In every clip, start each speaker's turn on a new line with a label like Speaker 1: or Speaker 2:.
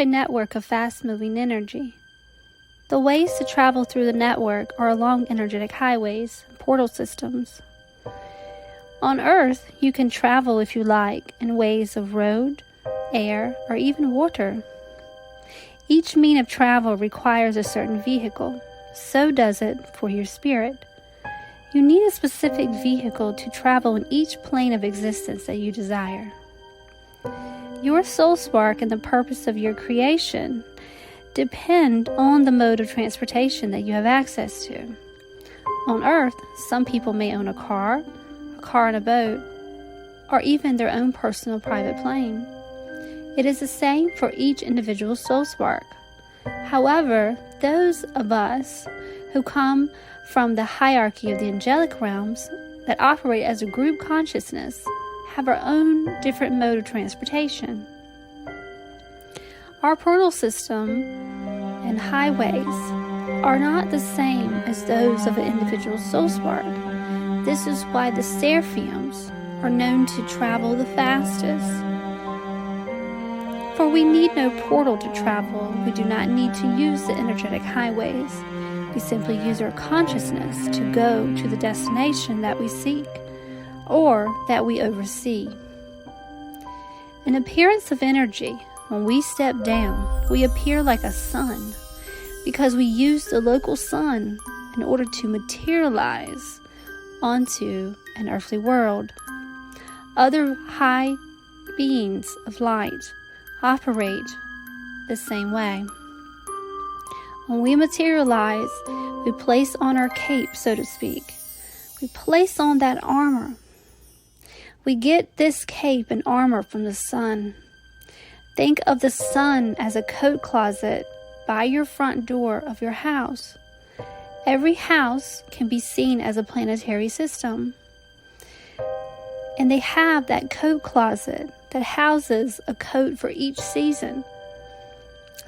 Speaker 1: a network of fast-moving energy. The ways to travel through the network are along energetic highways, portal systems. On Earth, you can travel if you like in ways of road, air, or even water. Each mean of travel requires a certain vehicle. So does it for your spirit. You need a specific vehicle to travel in each plane of existence that you desire. Your soul spark and the purpose of your creation depend on the mode of transportation that you have access to. On Earth, some people may own a car and a boat, or even their own personal private plane. It is the same for each individual soul spark. However, those of us who come from the hierarchy of the angelic realms that operate as a group consciousness have our own different mode of transportation. Our portal system and highways are not the same as those of an individual soul spark. This is why the seraphims are known to travel the fastest. For we need no portal to travel. We do not need to use the energetic highways. We simply use our consciousness to go to the destination that we seek or that we oversee. In appearance of energy, when we step down, we appear like a sun because we use the local sun in order to materialize onto an earthly world. Other high beings of light operate the same way. When we materialize, we place on our cape, so to speak. We place on that armor. We get this cape and armor from the sun. Think of the sun as a coat closet by your front door of your house. Every house can be seen as a planetary system. And they have that coat closet that houses a coat for each season.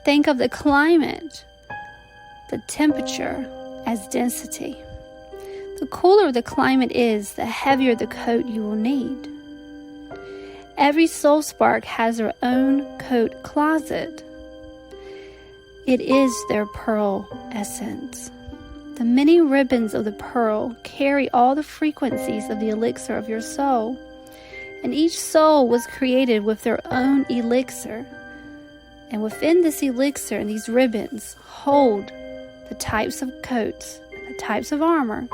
Speaker 1: Think of the climate, the temperature, as density. The cooler the climate is, the heavier the coat you will need. Every soul spark has their own coat closet. It is their pearl essence. The many ribbons of the pearl carry all the frequencies of the elixir of your soul. And each soul was created with their own elixir. And within this elixir and these ribbons hold the types of coats, the types of armor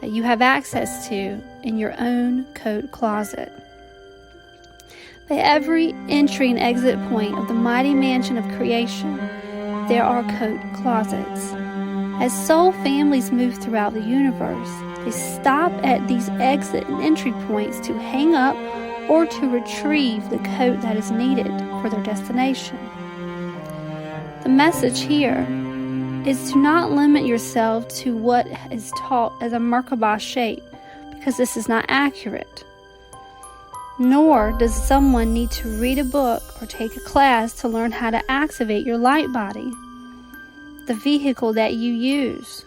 Speaker 1: that you have access to in your own coat closet. By every entry and exit point of the mighty mansion of creation, there are coat closets. As soul families move throughout the universe, they stop at these exit and entry points to hang up or to retrieve the coat that is needed for their destination. The message here is to not limit yourself to what is taught as a Merkaba shape, because this is not accurate. Nor does someone need to read a book or take a class to learn how to activate your Lightbody, the vehicle that you use.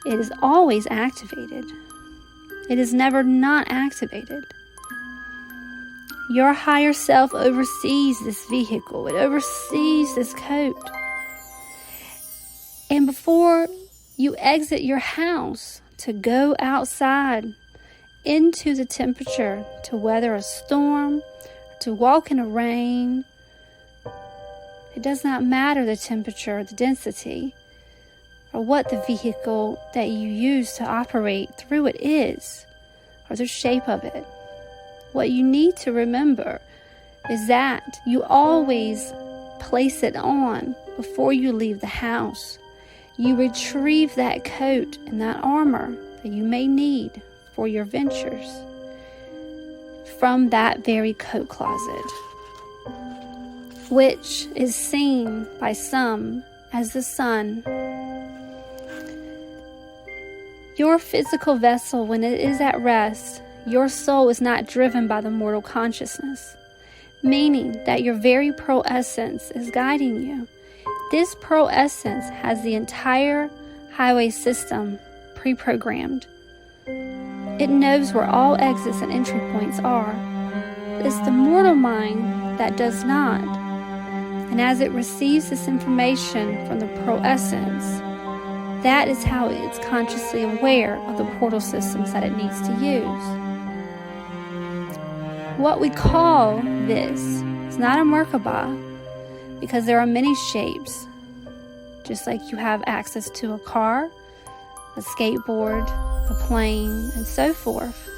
Speaker 1: It is always activated. It is never not activated. Your higher self oversees this vehicle. It oversees this coat. And before you exit your house to go outside into the temperature, to weather a storm, to walk in the rain, it does not matter the temperature, the density, or what the vehicle that you use to operate through it is, or the shape of it. What you need to remember is that you always place it on before you leave the house. You retrieve that coat and that armor that you may need for your ventures from that very coat closet, which is seen by some as the sun. Your physical vessel, when it is at rest, your soul is not driven by the mortal consciousness, meaning that your very pearl essence is guiding you. This pearl essence has the entire highway system pre-programmed. It knows where all exits and entry points are. It's the mortal mind that does not. And as it receives this information from the Pearl Essence, that is how it's consciously aware of the portal systems that it needs to use. What we call this is not a Merkaba, because there are many shapes, just like you have access to a car, a skateboard, a plane, and so forth.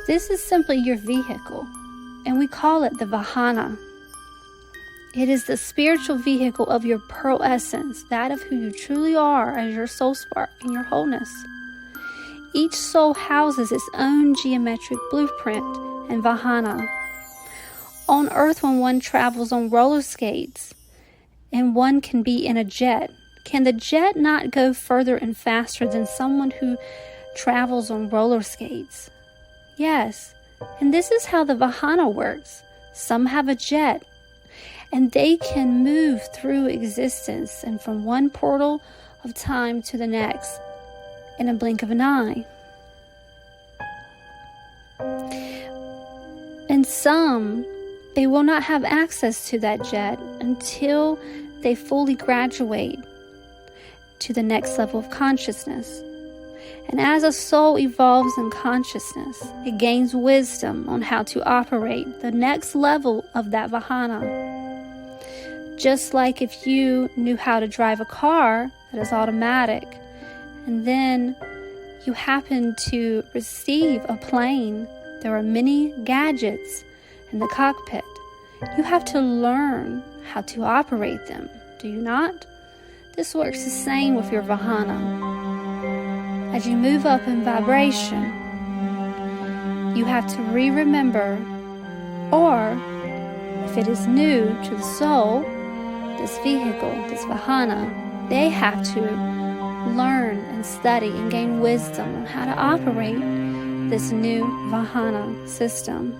Speaker 1: This is simply your vehicle, and we call it the Vahana. It is the spiritual vehicle of your Pearl Essence, that of who you truly are as your soul spark and your wholeness. Each soul houses its own geometric blueprint and Vahana. On Earth, when one travels on roller skates and one can be in a jet, can the jet not go further and faster than someone who travels on roller skates? Yes, and this is how the Vahana works. Some have a jet, and they can move through existence and from one portal of time to the next in a blink of an eye. And some, they will not have access to that jet until they fully graduate to the next level of consciousness. And as a soul evolves in consciousness, it gains wisdom on how to operate the next level of that Vahana. Just like if you knew how to drive a car that is automatic, and then you happen to receive a plane, there are many gadgets in the cockpit. You have to learn how to operate them, do you not? This works the same with your Vahana. As you move up in vibration, you have to remember, or if it is new to the soul, this vehicle, this Vahana, they have to learn and study and gain wisdom on how to operate this new Vahana system.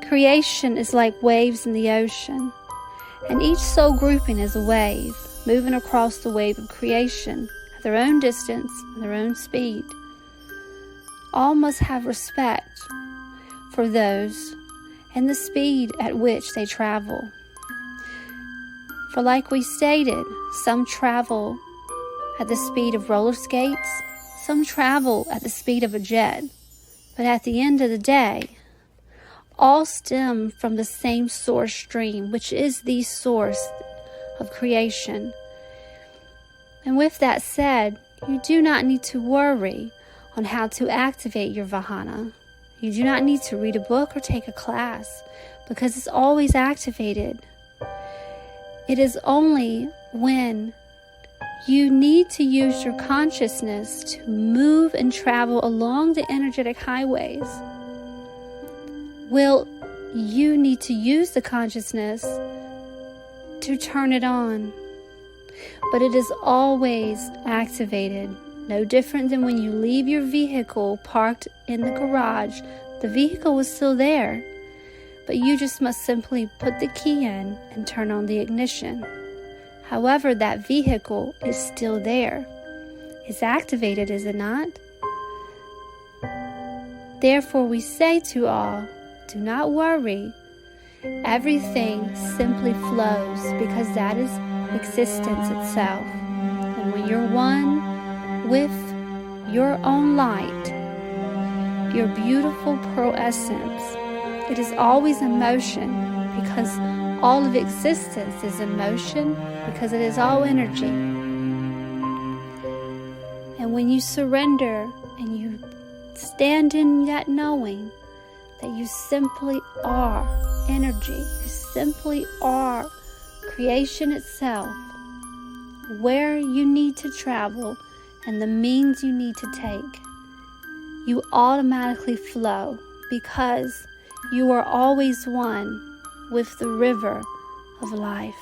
Speaker 1: Creation is like waves in the ocean, and each soul grouping is a wave, moving across the wave of creation at their own distance and their own speed. All must have respect for those and the speed at which they travel. For like we stated, some travel at the speed of roller skates, some travel at the speed of a jet, but at the end of the day, all stem from the same source stream, which is the source of creation. And with that said, you do not need to worry on how to activate your Vahana. You do not need to read a book or take a class, because it's always activated. It is only when you need to use your consciousness to move and travel along the energetic highways will you need to use the consciousness to turn it on. But it is always activated. No different than when you leave your vehicle parked in the garage. The vehicle is still there, but you just must simply put the key in and turn on the ignition. However, that vehicle is still there. It's activated, is it not? Therefore, we say to all, do not worry. Everything simply flows, because that is existence itself. And when you're one with your own light, your beautiful pearl essence, it is always in motion, because all of existence is in motion, because it is all energy. And when you surrender and you stand in that knowing that you simply are energy, you simply are creation itself, where you need to travel and the means you need to take, you automatically flow, because you are always one with the river of life.